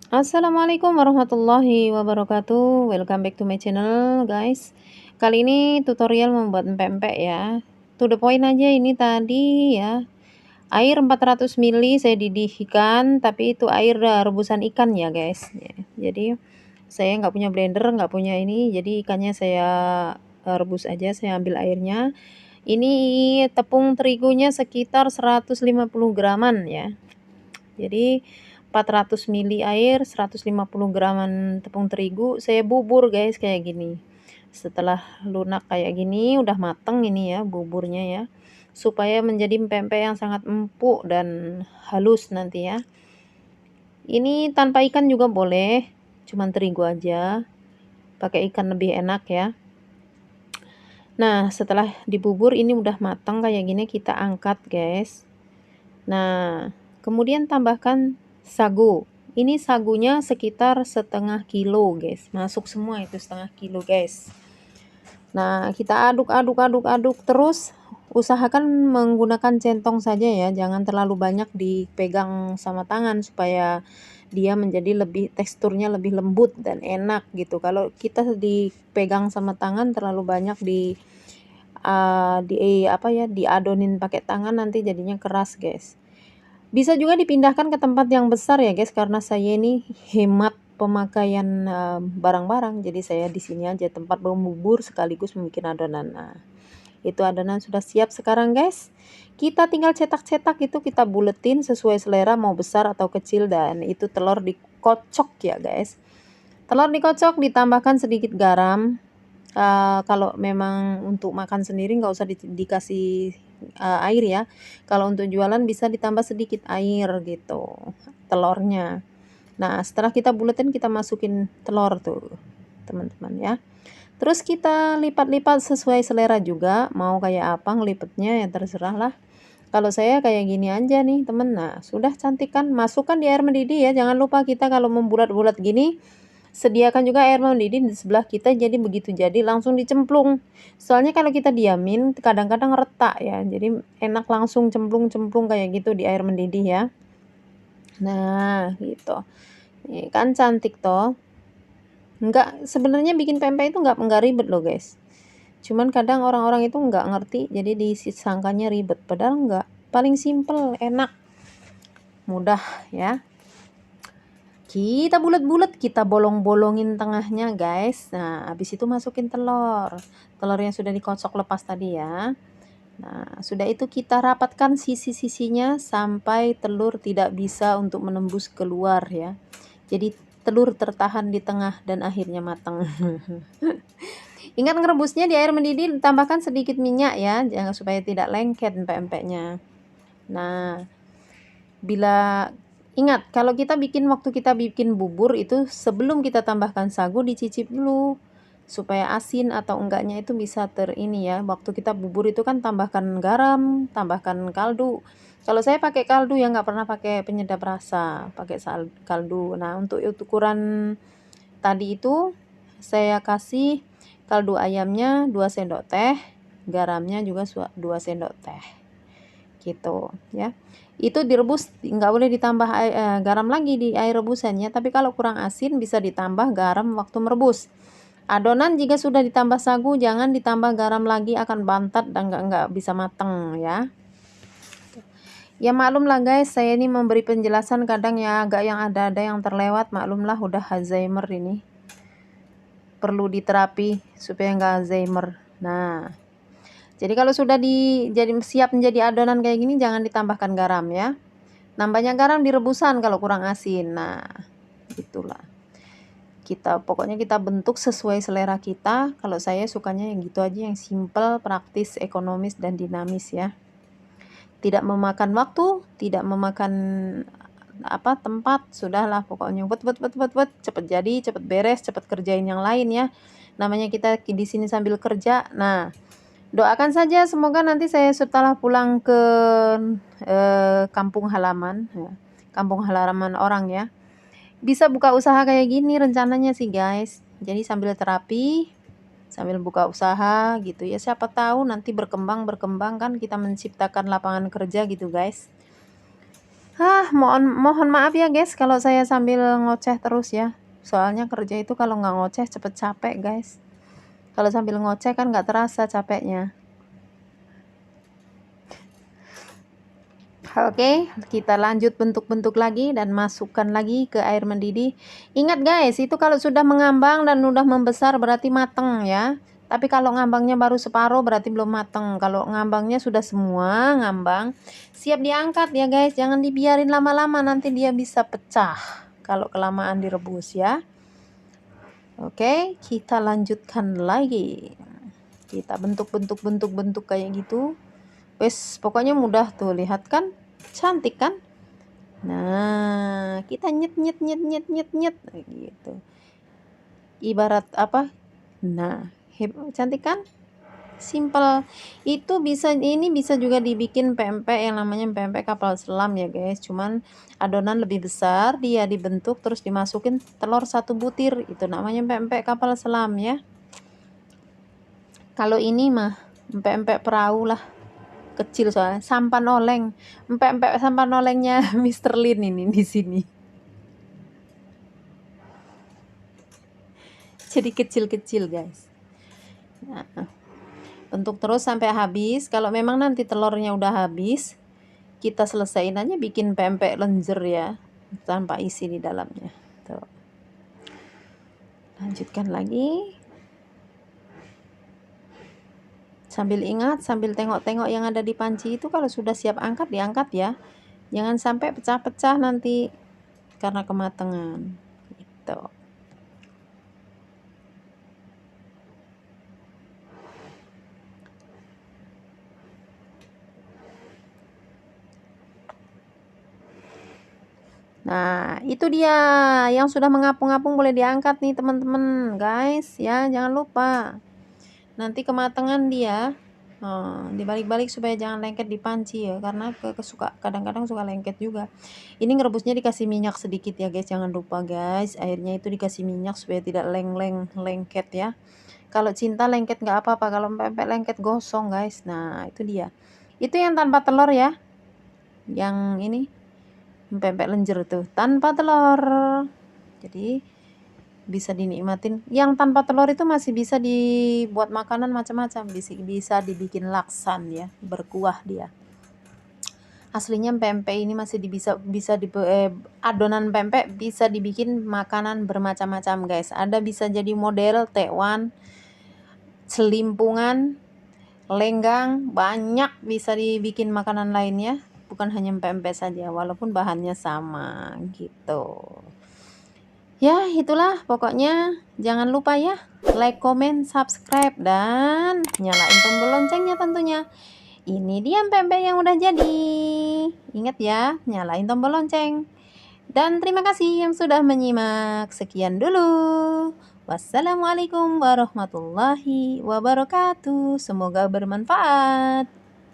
Assalamualaikum warahmatullahi wabarakatuh. Welcome back to my channel, guys. Kali ini tutorial membuat empek-empek ya. To the point aja ini tadi ya. Air 400 ml saya didihkan, tapi itu air rebusan ikan ya, guys. Ya, jadi saya nggak punya blender, nggak punya ini, jadi ikannya saya rebus aja. Saya ambil airnya. Ini tepung terigunya sekitar 150 graman ya. Jadi 400 ml air, 150 graman tepung terigu, saya bubur guys kayak gini. Setelah lunak kayak gini, udah mateng ini ya buburnya ya. Supaya menjadi pempek yang sangat empuk dan halus nanti ya. Ini tanpa ikan juga boleh, cuman terigu aja. Pakai ikan lebih enak ya. Nah, setelah dibubur ini udah matang kayak gini, kita angkat guys. Nah, kemudian tambahkan sagu. Ini sagunya sekitar setengah kilo guys. Masuk semua itu setengah kilo guys. Nah, kita aduk terus. Usahakan menggunakan centong saja ya. Jangan terlalu banyak dipegang sama tangan supaya dia menjadi teksturnya lebih lembut dan enak gitu. Kalau kita dipegang sama tangan terlalu banyak diadonin pakai tangan, nanti jadinya keras guys. Bisa juga dipindahkan ke tempat yang besar ya guys, karena saya ini hemat pemakaian barang-barang. Jadi saya di sini aja tempat bubur sekaligus membuat adonan. Nah, itu adonan sudah siap sekarang guys. Kita tinggal cetak-cetak, itu kita buletin sesuai selera mau besar atau kecil, dan itu telur dikocok ya guys. Telur dikocok, ditambahkan sedikit garam. Kalau memang untuk makan sendiri nggak usah dikasih air ya. Kalau untuk jualan bisa ditambah sedikit air gitu telurnya. Nah, setelah kita buletin, kita masukin telur tuh teman-teman ya. Terus kita lipat-lipat sesuai selera juga, mau kayak apa ngelipetnya ya terserah lah. Kalau saya kayak gini aja nih temen. Nah, sudah cantik kan, masukkan di air mendidih ya. Jangan lupa kita kalau membulat-bulat gini, sediakan juga air mendidih di sebelah kita, jadi begitu jadi langsung dicemplung. Soalnya kalau kita diamin kadang-kadang retak ya. Jadi enak langsung cemplung-cemplung kayak gitu di air mendidih ya. Nah, gitu. Ini kan cantik toh. Sebenarnya bikin pempek itu enggak ribet loh, guys. Cuman kadang orang-orang itu enggak ngerti, jadi disangkanya ribet, padahal enggak. Paling simple, enak, mudah ya. Kita bulat-bulat, kita bolong-bolongin tengahnya guys. Nah, habis itu masukin telur yang sudah dikocok lepas tadi ya. Nah, sudah itu kita rapatkan sisi-sisinya sampai telur tidak bisa untuk menembus keluar ya. Jadi telur tertahan di tengah dan akhirnya matang. Ingat ngerebusnya di air mendidih, tambahkan sedikit minyak ya, jangan supaya tidak lengket empek-empeknya. Nah, ingat, kalau waktu kita bikin bubur itu, sebelum kita tambahkan sagu dicicip dulu supaya asin atau enggaknya itu bisa ini ya. Waktu kita bubur itu kan tambahkan garam, tambahkan kaldu. Kalau saya pakai kaldu ya, nggak pernah pakai penyedap rasa, pakai kaldu. Nah, untuk ukuran tadi itu saya kasih kaldu ayamnya 2 sendok teh, garamnya juga 2 sendok teh gitu ya. Itu direbus, nggak boleh ditambah garam lagi di air rebusannya, tapi kalau kurang asin bisa ditambah garam waktu merebus. Adonan jika sudah ditambah sagu, jangan ditambah garam lagi, akan bantat dan nggak bisa matang ya. Ya maklum lah guys, saya ini memberi penjelasan kadang ya agak yang ada yang terlewat, maklumlah udah Alzheimer ini. Perlu diterapi supaya nggak Alzheimer. Nah, jadi kalau sudah siap menjadi adonan kayak gini, jangan ditambahkan garam ya. Nambahnya garam di rebusan kalau kurang asin. Nah, itulah. Pokoknya kita bentuk sesuai selera kita. Kalau saya sukanya yang gitu aja, yang simple, praktis, ekonomis, dan dinamis ya. Tidak memakan waktu, tidak memakan tempat, sudahlah pokoknya cepet jadi, cepet beres, cepet kerjain yang lain ya. Namanya kita di sini sambil kerja. Nah, doakan saja semoga nanti saya setelah pulang ke kampung halaman orang ya, bisa buka usaha kayak gini rencananya sih guys. Jadi sambil terapi, sambil buka usaha gitu ya, siapa tahu nanti berkembang kan, kita menciptakan lapangan kerja gitu guys. Mohon maaf ya guys kalau saya sambil ngoceh terus ya. Soalnya kerja itu kalau nggak ngoceh cepet capek guys. Kalau sambil ngoceh kan nggak terasa capeknya. Oke, kita lanjut bentuk-bentuk lagi dan masukkan lagi ke air mendidih. Ingat guys, itu kalau sudah mengambang dan udah membesar berarti mateng ya. Tapi kalau ngambangnya baru separuh berarti belum mateng. Kalau ngambangnya sudah semua ngambang, siap diangkat ya guys. Jangan dibiarin lama-lama, nanti dia bisa pecah kalau kelamaan direbus ya. Oke, kita lanjutkan lagi. Kita bentuk kayak gitu. Wes, pokoknya mudah tuh, lihat kan? Cantik kan? Nah, kita nyet gitu. Ibarat apa? Nah, cantik kan? Simple. Itu ini bisa juga dibikin pempek yang namanya pempek kapal selam ya guys. Cuman adonan lebih besar, dia dibentuk terus dimasukin telur 1 butir. Itu namanya pempek kapal selam ya. Kalau ini mah pempek perahu lah. Kecil soalnya sampan oleng. Empek sampan olengnya Mr. Lin ini di sini. Jadi kecil-kecil guys. Nah, bentuk terus sampai habis. Kalau memang nanti telurnya udah habis, kita selesaiin aja bikin pempek lenjer ya, tanpa isi di dalamnya. Tuh. Lanjutkan lagi. Sambil ingat, sambil tengok-tengok yang ada di panci itu, kalau sudah siap angkat, diangkat ya. Jangan sampai pecah-pecah nanti karena kematangan. Gitu. Nah, itu dia yang sudah mengapung-apung, boleh diangkat nih teman-teman guys ya, jangan lupa. Nanti kematangan dia dibalik-balik supaya jangan lengket di panci ya, karena kadang-kadang suka lengket juga. Ini ngerebusnya dikasih minyak sedikit ya guys, jangan lupa guys, airnya itu dikasih minyak supaya tidak lengket ya. Kalau cinta lengket nggak apa-apa, kalau pempek lengket gosong guys. Nah, itu dia. Itu yang tanpa telur ya. Yang ini pempek lenjer tuh tanpa telur, jadi bisa dinikmatin. Yang tanpa telur itu masih bisa dibuat makanan macam-macam, bisa dibikin laksan ya, berkuah dia. Aslinya pempek ini masih adonan pempek bisa dibikin makanan bermacam-macam guys. Ada bisa jadi model tekwan, selimpungan, lenggang, banyak bisa dibikin makanan lainnya. Bukan hanya pempek saja, walaupun bahannya sama gitu. Ya, itulah pokoknya. Jangan lupa ya, like, comment, subscribe, dan nyalain tombol loncengnya tentunya. Ini dia pempek yang udah jadi. Ingat ya, nyalain tombol lonceng. Dan terima kasih yang sudah menyimak. Sekian dulu. Wassalamualaikum warahmatullahi wabarakatuh. Semoga bermanfaat.